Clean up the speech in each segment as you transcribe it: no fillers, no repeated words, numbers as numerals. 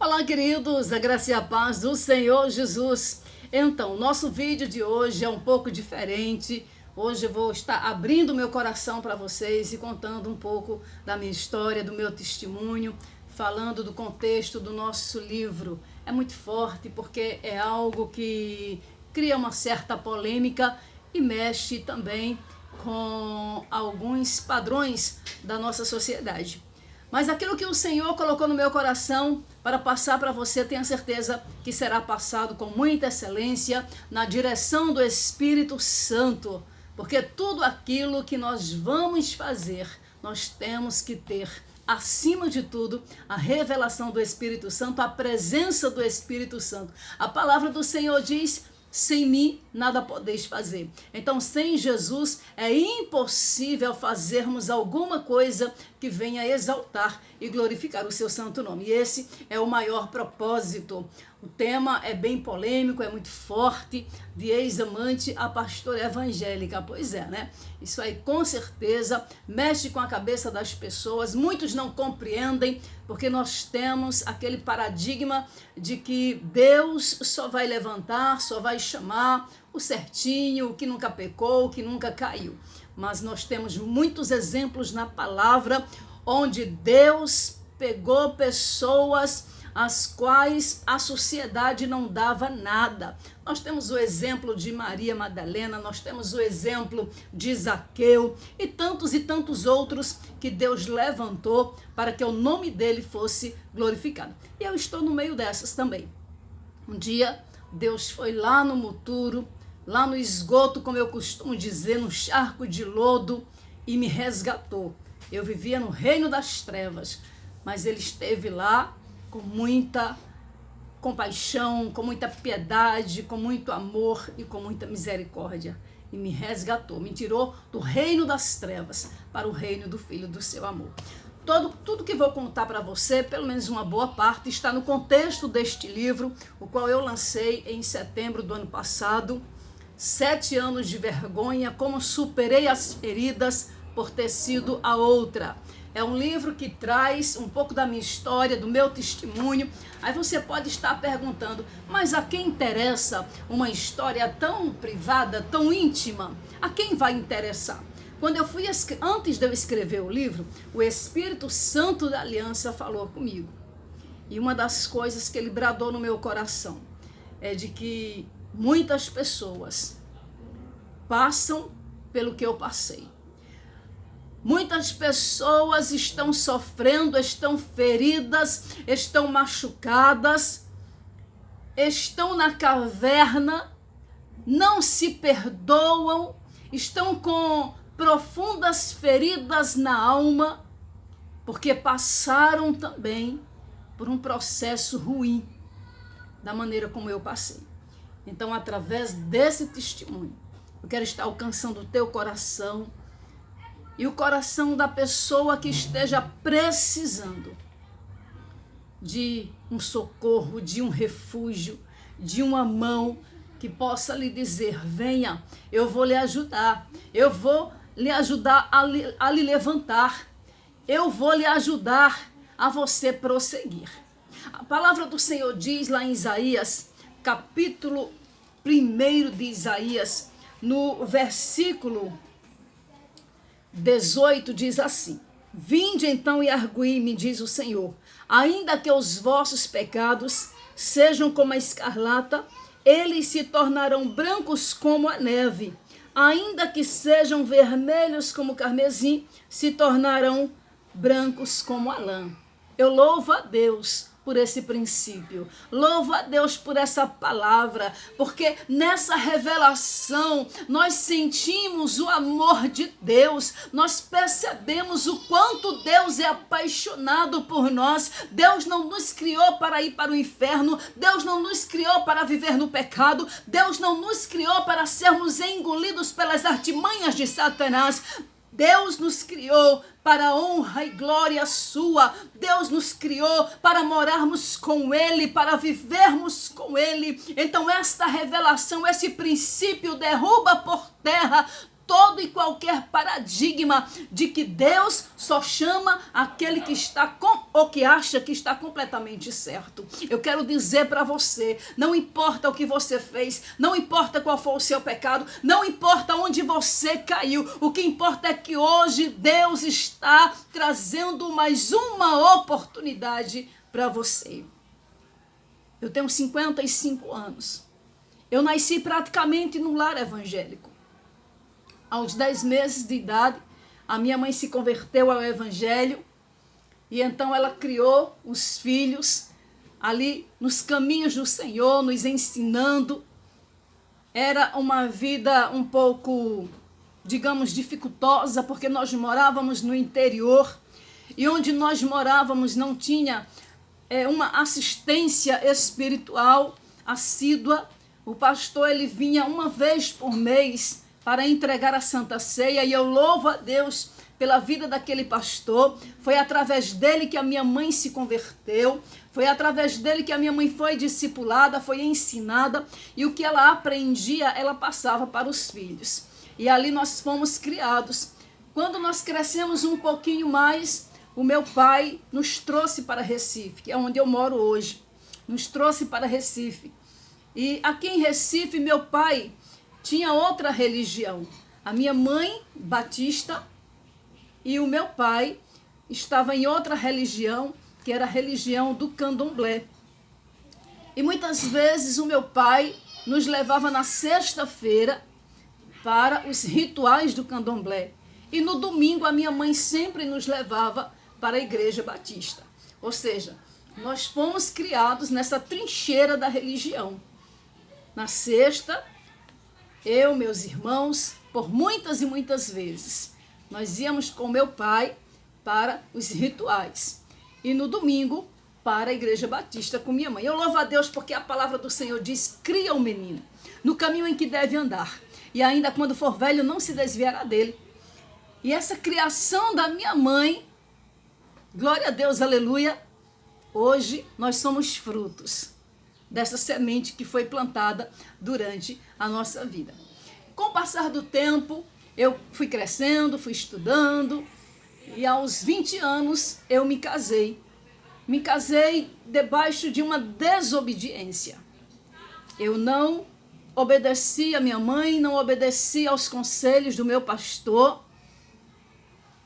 Olá, queridos, a graça e a paz do Senhor Jesus. Então, nosso vídeo de hoje é um pouco diferente. Hoje eu vou estar abrindo meu coração para vocês e contando um pouco da minha história, do meu testemunho, falando do contexto do nosso livro. É muito forte porque é algo que cria uma certa polêmica e mexe também com alguns padrões da nossa sociedade. Mas aquilo que o Senhor colocou no meu coração para passar para você, tenha certeza que será passado com muita excelência, na direção do Espírito Santo. Porque tudo aquilo que nós vamos fazer, nós temos que ter, acima de tudo, a revelação do Espírito Santo, a presença do Espírito Santo. A palavra do Senhor diz: sem mim nada podeis fazer. Então, sem Jesus é impossível fazermos alguma coisa que venha exaltar e glorificar o seu santo nome. E esse é o maior propósito. O tema é bem polêmico, é muito forte, de ex-amante a pastora evangélica. Pois é, né? Isso aí com certeza mexe com a cabeça das pessoas. Muitos não compreendem, porque nós temos aquele paradigma de que Deus só vai levantar, só vai chamar o certinho, o que nunca pecou, o que nunca caiu. Mas nós temos muitos exemplos na palavra onde Deus pegou pessoas as quais a sociedade não dava nada. Nós temos o exemplo de Maria Madalena, nós temos o exemplo de Zaqueu e tantos outros que Deus levantou para que o nome dele fosse glorificado. E eu estou no meio dessas também. Um dia Deus foi lá no muturo, lá no esgoto, como eu costumo dizer, no charco de lodo, e me resgatou. Eu vivia no reino das trevas, mas ele esteve lá com muita compaixão, com muita piedade, com muito amor e com muita misericórdia. E me resgatou, me tirou do reino das trevas para o reino do Filho do seu amor. Tudo que vou contar para você, pelo menos uma boa parte, está no contexto deste livro, o qual eu lancei em setembro do ano passado. 7 anos de vergonha, como superei as feridas por ter sido a outra. É um livro que traz um pouco da minha história, do meu testemunho. Aí você pode estar perguntando, mas a quem interessa uma história tão privada, tão íntima? A quem vai interessar? Antes de eu escrever o livro, o Espírito Santo da Aliança falou comigo. E uma das coisas que ele bradou no meu coração é de que muitas pessoas passam pelo que eu passei. Muitas pessoas estão sofrendo, estão feridas, estão machucadas, estão na caverna, não se perdoam, estão com profundas feridas na alma, porque passaram também por um processo ruim, da maneira como eu passei. Então, através desse testemunho, eu quero estar alcançando o teu coração, e o coração da pessoa que esteja precisando de um socorro, de um refúgio, de uma mão que possa lhe dizer: venha, eu vou lhe ajudar, eu vou lhe ajudar a lhe levantar, eu vou lhe ajudar a você prosseguir. A palavra do Senhor diz lá em Isaías, capítulo 1 de Isaías, no versículo 18, diz assim: vinde então e arguí-me, diz o Senhor, ainda que os vossos pecados sejam como a escarlata, eles se tornarão brancos como a neve, ainda que sejam vermelhos como o carmesim, se tornarão brancos como a lã. Eu louvo a Deus por esse princípio, louvo a Deus por essa palavra, porque nessa revelação nós sentimos o amor de Deus, nós percebemos o quanto Deus é apaixonado por nós. Deus não nos criou para ir para o inferno, Deus não nos criou para viver no pecado, Deus não nos criou para sermos engolidos pelas artimanhas de Satanás. Deus nos criou para a honra e glória sua. Deus nos criou para morarmos com Ele, para vivermos com Ele. Então esta revelação, esse princípio derruba por terra todo e qualquer paradigma de que Deus só chama aquele que está com ou que acha que está completamente certo. Eu quero dizer para você, não importa o que você fez, não importa qual for o seu pecado, não importa onde você caiu, o que importa é que hoje Deus está trazendo mais uma oportunidade para você. Eu tenho 55 anos. Eu nasci praticamente num lar evangélico. Aos 10 meses de idade, a minha mãe se converteu ao evangelho e então ela criou os filhos ali nos caminhos do Senhor, nos ensinando. Era uma vida um pouco, digamos, dificultosa, porque nós morávamos no interior e onde nós morávamos não tinha uma assistência espiritual assídua. O pastor, ele vinha uma vez por mês para entregar a Santa Ceia e eu louvo a Deus pela vida daquele pastor. Foi através dele que a minha mãe se converteu, foi através dele que a minha mãe foi discipulada, foi ensinada e o que ela aprendia, ela passava para os filhos. E ali nós fomos criados. Quando nós crescemos um pouquinho mais, o meu pai nos trouxe para Recife, que é onde eu moro hoje. Nos trouxe para Recife. E aqui em Recife, meu pai tinha outra religião. A minha mãe, batista, e o meu pai estava em outra religião, que era a religião do candomblé. E muitas vezes o meu pai nos levava na sexta-feira para os rituais do candomblé. E no domingo a minha mãe sempre nos levava para a igreja batista. Ou seja, nós fomos criados nessa trincheira da religião. Na sexta, eu, meus irmãos, por muitas e muitas vezes, nós íamos com meu pai para os rituais. E no domingo, para a igreja batista com minha mãe. Eu louvo a Deus porque a palavra do Senhor diz, cria o menino no caminho em que deve andar. E ainda quando for velho, não se desviará dele. E essa criação da minha mãe, glória a Deus, aleluia, hoje nós somos frutos dessa semente que foi plantada durante a nossa vida. Com o passar do tempo, eu fui crescendo, fui estudando, e aos 20 anos eu me casei. Me casei debaixo de uma desobediência. Eu não obedeci a minha mãe, não obedeci aos conselhos do meu pastor.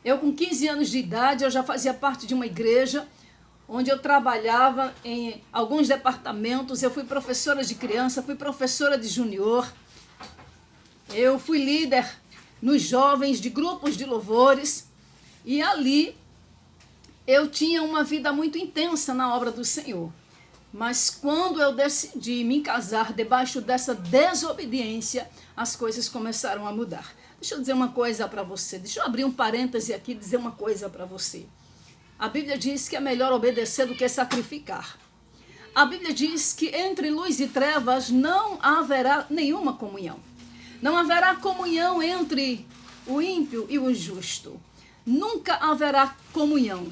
Eu, com 15 anos de idade, eu já fazia parte de uma igreja onde eu trabalhava em alguns departamentos. Eu fui professora de criança, fui professora de junior. Eu fui líder nos jovens de grupos de louvores. E ali eu tinha uma vida muito intensa na obra do Senhor. Mas quando eu decidi me casar debaixo dessa desobediência, as coisas começaram a mudar. Deixa eu dizer uma coisa para você. Deixa eu abrir um parêntese aqui e dizer uma coisa para você. A Bíblia diz que é melhor obedecer do que sacrificar. A Bíblia diz que entre luz e trevas não haverá nenhuma comunhão. Não haverá comunhão entre o ímpio e o justo. Nunca haverá comunhão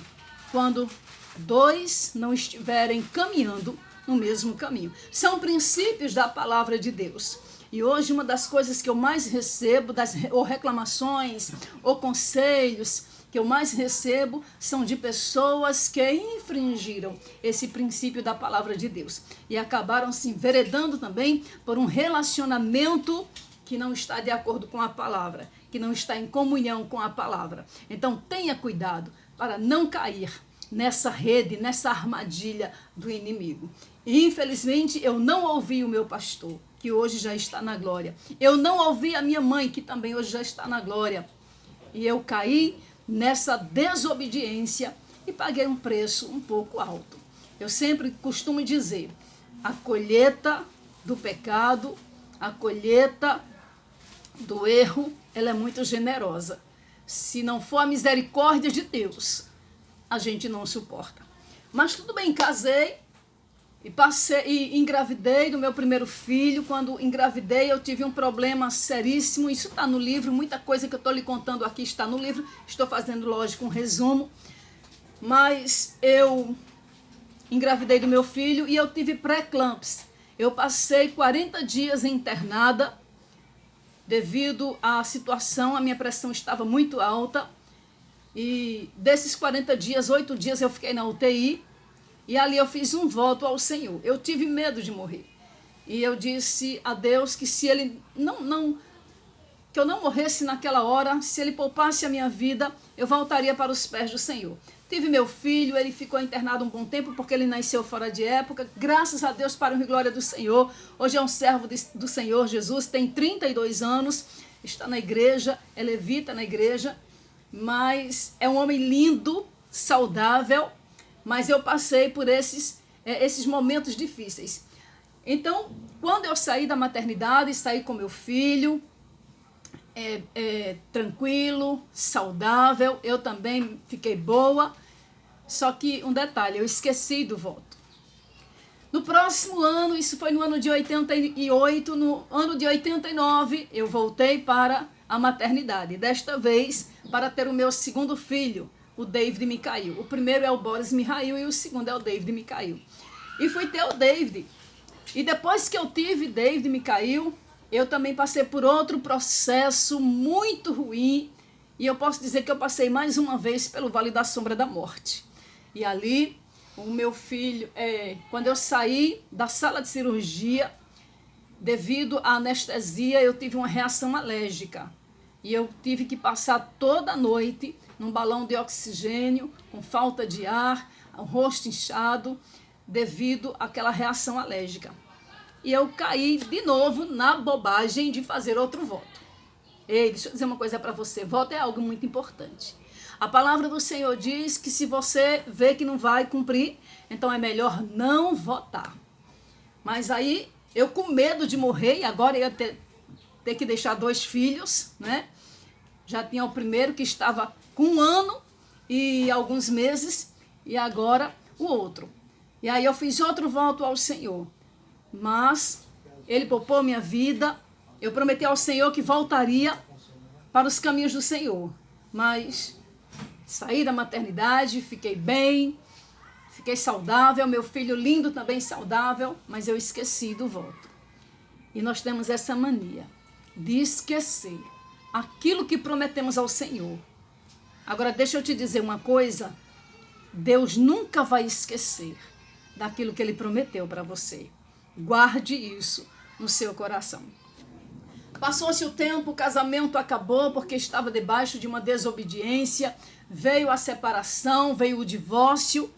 quando dois não estiverem caminhando no mesmo caminho. São princípios da palavra de Deus. E hoje uma das coisas que eu mais recebo, ou reclamações, ou conselhos que eu mais recebo, são de pessoas que infringiram esse princípio da palavra de Deus. E acabaram se enveredando também por um relacionamento que não está de acordo com a palavra, que não está em comunhão com a palavra. Então tenha cuidado para não cair nessa rede, nessa armadilha do inimigo. E infelizmente eu não ouvi o meu pastor, que hoje já está na glória. Eu não ouvi a minha mãe, que também hoje já está na glória. E eu caí nessa desobediência e paguei um preço um pouco alto. Eu sempre costumo dizer, a colheita do pecado, a colheita do erro, ela é muito generosa. Se não for a misericórdia de Deus, a gente não suporta. Mas tudo bem, casei e engravidei do meu primeiro filho. Quando engravidei, eu tive um problema seríssimo. Isso está no livro, muita coisa que eu estou lhe contando aqui está no livro. Estou fazendo, lógico, um resumo. Mas eu engravidei do meu filho e eu tive pré-eclâmpsia. Eu passei 40 dias internada. devido à situação, a minha pressão estava muito alta. E desses 40 dias, 8 dias eu fiquei na UTI. E ali eu fiz um voto ao Senhor. Eu tive medo de morrer. E eu disse a Deus que se Ele que eu não morresse naquela hora, se Ele poupasse a minha vida, eu voltaria para os pés do Senhor. Tive meu filho, ele ficou internado um bom tempo, porque ele nasceu fora de época. Graças a Deus, para a glória do Senhor. Hoje é um servo do Senhor Jesus, tem 32 anos, está na igreja, é levita na igreja, mas é um homem lindo, saudável, mas eu passei por esses momentos difíceis. Então, quando eu saí da maternidade, saí com meu filho, tranquilo, saudável, eu também fiquei boa, só que um detalhe, eu esqueci do voto. No próximo ano, isso foi no ano de 88, no ano de 89, eu voltei para a maternidade, desta vez para ter o meu segundo filho, o David Micael. O primeiro é o Boris Mihail e o segundo é o David Micael. E fui ter o David. E depois que eu tive David Micael, eu também passei por outro processo muito ruim. E eu posso dizer que eu passei mais uma vez pelo Vale da Sombra da Morte. E ali, o meu filho, quando eu saí da sala de cirurgia, devido à anestesia, eu tive uma reação alérgica. E eu tive que passar toda a noite num balão de oxigênio, com falta de ar, o rosto inchado, devido àquela reação alérgica. E eu caí de novo na bobagem de fazer outro voto. Ei, deixa eu dizer uma coisa para você, voto é algo muito importante. A palavra do Senhor diz que se você vê que não vai cumprir, então é melhor não votar. Mas aí, eu com medo de morrer, e agora eu ia ter que deixar 2 filhos, né? Já tinha o primeiro que estava com 1 ano e alguns meses, e agora o outro. E aí eu fiz outro voto ao Senhor. Mas Ele poupou minha vida. Eu prometi ao Senhor que voltaria para os caminhos do Senhor. Mas saí da maternidade, fiquei bem, fiquei saudável. Meu filho lindo também saudável, mas eu esqueci do voto. E nós temos essa mania de esquecer aquilo que prometemos ao Senhor. Agora deixa eu te dizer uma coisa. Deus nunca vai esquecer daquilo que Ele prometeu para você. Guarde isso no seu coração. Passou-se o tempo, o casamento acabou porque estava debaixo de uma desobediência, veio a separação, veio o divórcio.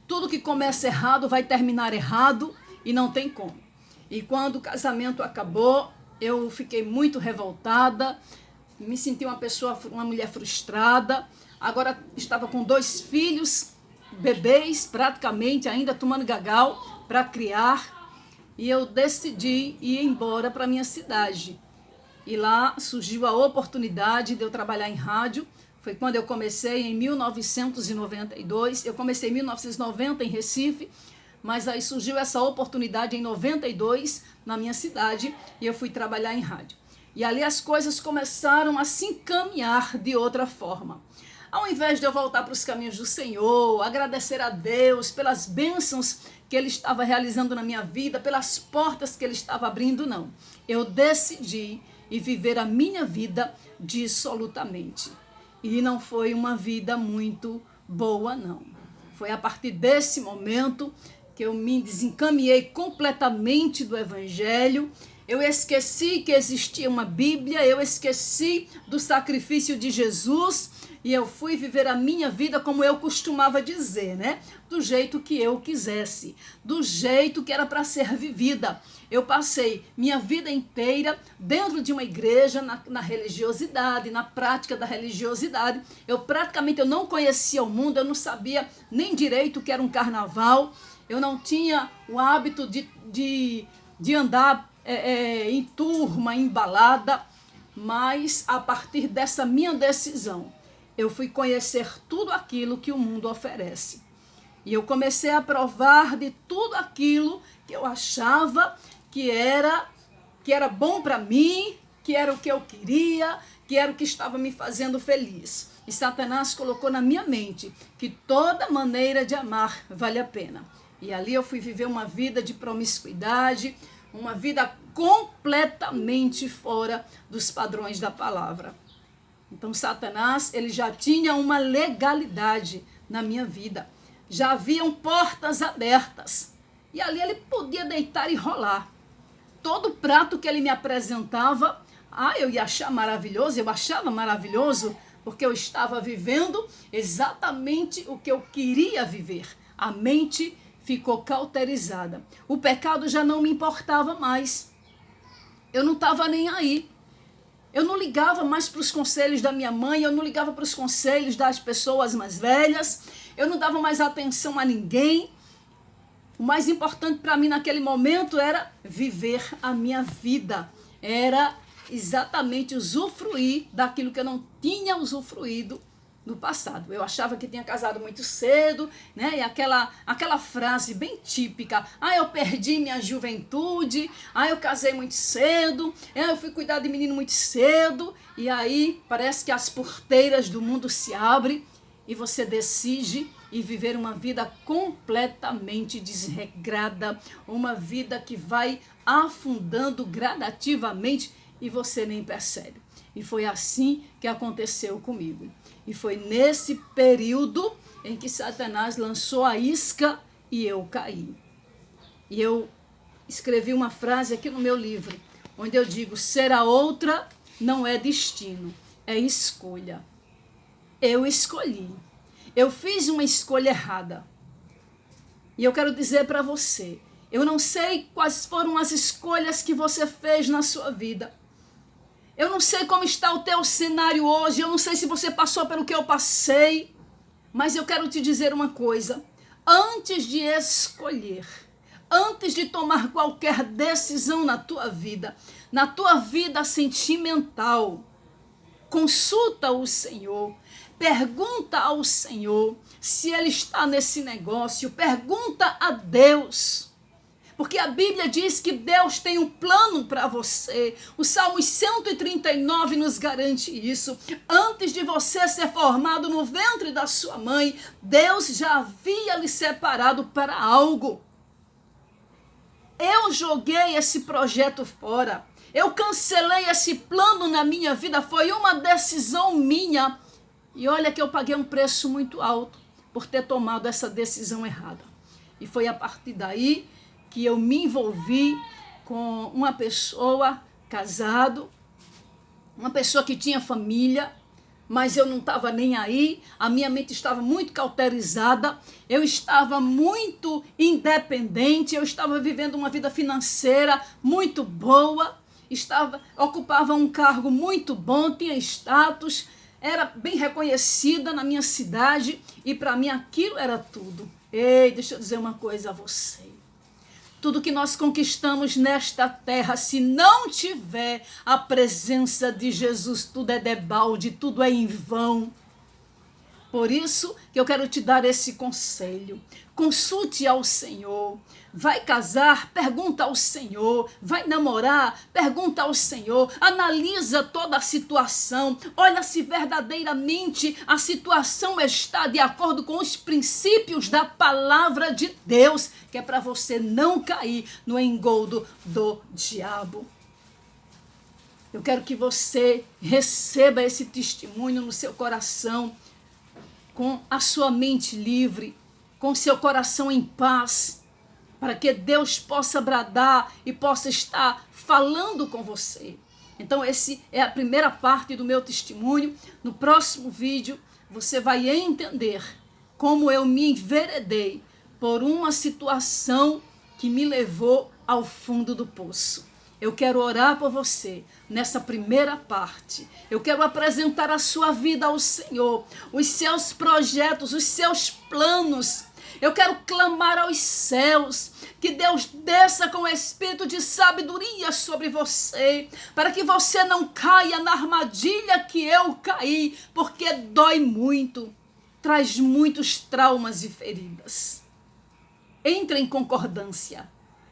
Tudo que começa errado vai terminar errado e não tem como. E quando o casamento acabou, eu fiquei muito revoltada, me senti uma mulher frustrada. Agora estava com 2 filhos, bebês praticamente, ainda tomando gagal para criar. E eu decidi ir embora para a minha cidade. E lá surgiu a oportunidade de eu trabalhar em rádio. Foi quando eu comecei em 1992. Eu comecei em 1990 em Recife, mas aí surgiu essa oportunidade em 92 na minha cidade e eu fui trabalhar em rádio. E ali as coisas começaram a se encaminhar de outra forma. Ao invés de eu voltar para os caminhos do Senhor, agradecer a Deus pelas bênçãos que Ele estava realizando na minha vida, pelas portas que Ele estava abrindo, não. Eu decidi ir viver a minha vida dissolutamente. E não foi uma vida muito boa, não. Foi a partir desse momento que eu me desencaminhei completamente do Evangelho. Eu esqueci que existia uma Bíblia, eu esqueci do sacrifício de Jesus e eu fui viver a minha vida como eu costumava dizer, né? Do jeito que eu quisesse, do jeito que era para ser vivida. Eu passei minha vida inteira dentro de uma igreja, na religiosidade, na prática da religiosidade. Eu não conhecia o mundo, eu não sabia nem direito o que era um carnaval, eu não tinha o hábito de andar em turma, em balada, mas a partir dessa minha decisão, eu fui conhecer tudo aquilo que o mundo oferece. E eu comecei a provar de tudo aquilo que eu achava que era bom para mim, que era o que eu queria, que era o que estava me fazendo feliz. E Satanás colocou na minha mente que toda maneira de amar vale a pena. E ali eu fui viver uma vida de promiscuidade, uma vida completamente fora dos padrões da palavra. Então Satanás, ele já tinha uma legalidade na minha vida. Já haviam portas abertas. E ali ele podia deitar e rolar. Todo prato que ele me apresentava, eu ia achar maravilhoso, eu achava maravilhoso, porque eu estava vivendo exatamente o que eu queria viver. A mente ficou cauterizada. O pecado já não me importava mais. Eu não estava nem aí. Eu não ligava mais para os conselhos da minha mãe, eu não ligava para os conselhos das pessoas mais velhas, eu não dava mais atenção a ninguém. O mais importante para mim naquele momento era viver a minha vida. Era exatamente usufruir daquilo que eu não tinha usufruído no passado. Eu achava que tinha casado muito cedo, né? E aquela frase bem típica: eu perdi minha juventude, eu casei muito cedo, eu fui cuidar de menino muito cedo, e aí parece que as porteiras do mundo se abrem e você decide e viver uma vida completamente desregrada, uma vida que vai afundando gradativamente e você nem percebe. E foi assim que aconteceu comigo. E foi nesse período em que Satanás lançou a isca e eu caí. E eu escrevi uma frase aqui no meu livro, onde eu digo: ser a outra não é destino, é escolha. Eu escolhi. Eu fiz uma escolha errada. E eu quero dizer para você, eu não sei quais foram as escolhas que você fez na sua vida. Eu não sei como está o teu cenário hoje, eu não sei se você passou pelo que eu passei, mas eu quero te dizer uma coisa: antes de escolher, antes de tomar qualquer decisão na tua vida sentimental, consulta o Senhor, pergunta ao Senhor se Ele está nesse negócio, pergunta a Deus. Porque a Bíblia diz que Deus tem um plano para você. O Salmo 139 nos garante isso. Antes de você ser formado no ventre da sua mãe, Deus já havia lhe separado para algo. Eu joguei esse projeto fora. Eu cancelei esse plano na minha vida. Foi uma decisão minha. E olha que eu paguei um preço muito alto por ter tomado essa decisão errada. E foi a partir daí que eu me envolvi com uma pessoa casado, uma pessoa que tinha família, mas eu não estava nem aí, a minha mente estava muito cauterizada, eu estava muito independente, eu estava vivendo uma vida financeira muito boa, ocupava um cargo muito bom, tinha status, era bem reconhecida na minha cidade e para mim aquilo era tudo. Ei, deixa eu dizer uma coisa a você. Tudo que nós conquistamos nesta terra, se não tiver a presença de Jesus, tudo é debalde, tudo é em vão. Por isso que eu quero te dar esse conselho. Consulte ao Senhor. Vai casar? Pergunta ao Senhor. Vai namorar? Pergunta ao Senhor. Analisa toda a situação. Olha se verdadeiramente a situação está de acordo com os princípios da palavra de Deus, que é para você não cair no engodo do diabo. Eu quero que você receba esse testemunho no seu coração, com a sua mente livre, com seu coração em paz, para que Deus possa bradar e possa estar falando com você. Então, essa é a primeira parte do meu testemunho. No próximo vídeo, você vai entender como eu me enveredei por uma situação que me levou ao fundo do poço. Eu quero orar por você nessa primeira parte. Eu quero apresentar a sua vida ao Senhor, os seus projetos, os seus planos. Eu quero clamar aos céus, que Deus desça com o espírito de sabedoria sobre você, para que você não caia na armadilha que eu caí, porque dói muito, traz muitos traumas e feridas. Entre em concordância.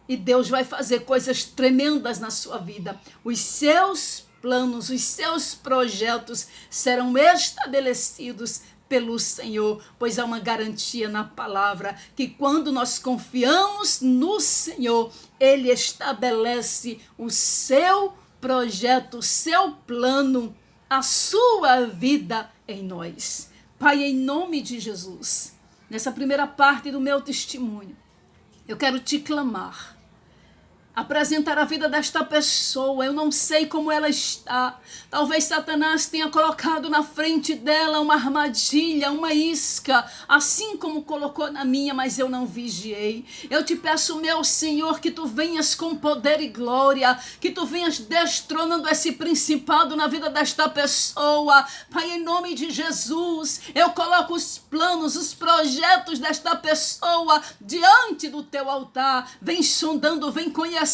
E Deus vai fazer coisas tremendas na sua vida. Os seus planos, os seus projetos serão estabelecidos pelo Senhor, pois há uma garantia na palavra que quando nós confiamos no Senhor, Ele estabelece o seu projeto, o seu plano, a sua vida em nós. Pai, em nome de Jesus, nessa primeira parte do meu testemunho, eu quero te clamar, apresentar a vida desta pessoa. Eu não sei como ela está. Talvez Satanás tenha colocado na frente dela uma armadilha, uma isca, assim como colocou na minha, mas eu não vigiei. Eu te peço, meu Senhor, que tu venhas com poder e glória, que tu venhas destronando esse principado na vida desta pessoa. Pai, em nome de Jesus, eu coloco os planos, os projetos desta pessoa diante do teu altar. Vem sondando, vem conhecendo.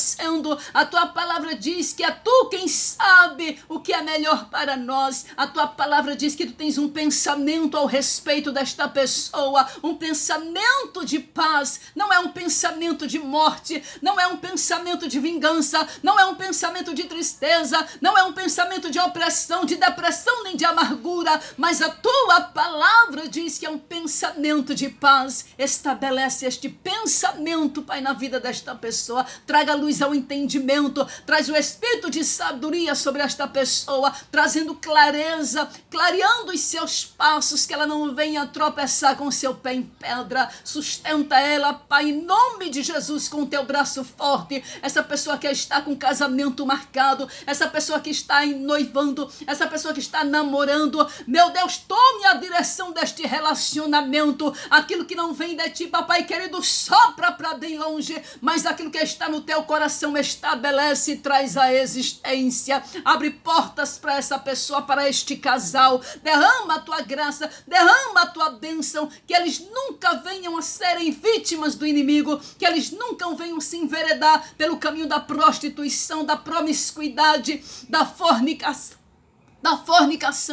A tua palavra diz que é tu quem sabe o que é melhor para nós. A tua palavra diz que tu tens um pensamento ao respeito desta pessoa, um pensamento de paz, não é um pensamento de morte, não é um pensamento de vingança, não é um pensamento de tristeza, não é um pensamento de opressão, de depressão nem de amargura, mas a tua palavra diz que é um pensamento de paz. Estabelece este pensamento, Pai, na vida desta pessoa. Traga luz ao entendimento, traz o espírito de sabedoria sobre esta pessoa, trazendo clareza, clareando os seus passos, que ela não venha tropeçar com seu pé em pedra. Sustenta ela, Pai, em nome de Jesus, com o teu braço forte. Essa pessoa que está com casamento marcado, essa pessoa que está noivando, essa pessoa que está namorando, meu Deus, tome a direção deste relacionamento. Aquilo que não vem de ti, papai querido, sopra para bem longe, mas aquilo que está no teu coração estabelece e traz a existência. Abre portas para essa pessoa, para este casal. Derrama a tua graça, derrama a tua bênção, que eles nunca venham a serem vítimas do inimigo, que eles nunca venham se enveredar pelo caminho da prostituição, da promiscuidade, da fornicação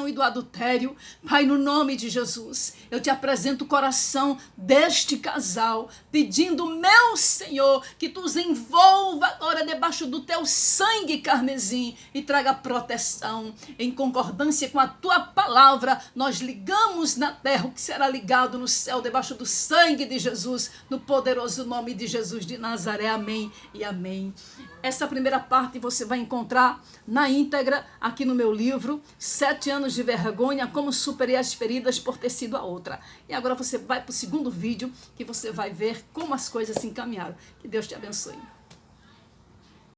e do adultério. Pai, no nome de Jesus, eu te apresento o coração deste casal, pedindo, meu Senhor, que tu os envolva agora debaixo do teu sangue carmesim e traga proteção. Em concordância com a tua palavra, nós ligamos na terra o que será ligado no céu, debaixo do sangue de Jesus, no poderoso nome de Jesus de Nazaré. Amém e amém. Essa primeira parte você vai encontrar na íntegra aqui no meu livro, 7 anos de vergonha, como superei as feridas por ter sido a outra. E agora você vai para o segundo vídeo, que você vai ver como as coisas se encaminharam. Que Deus te abençoe.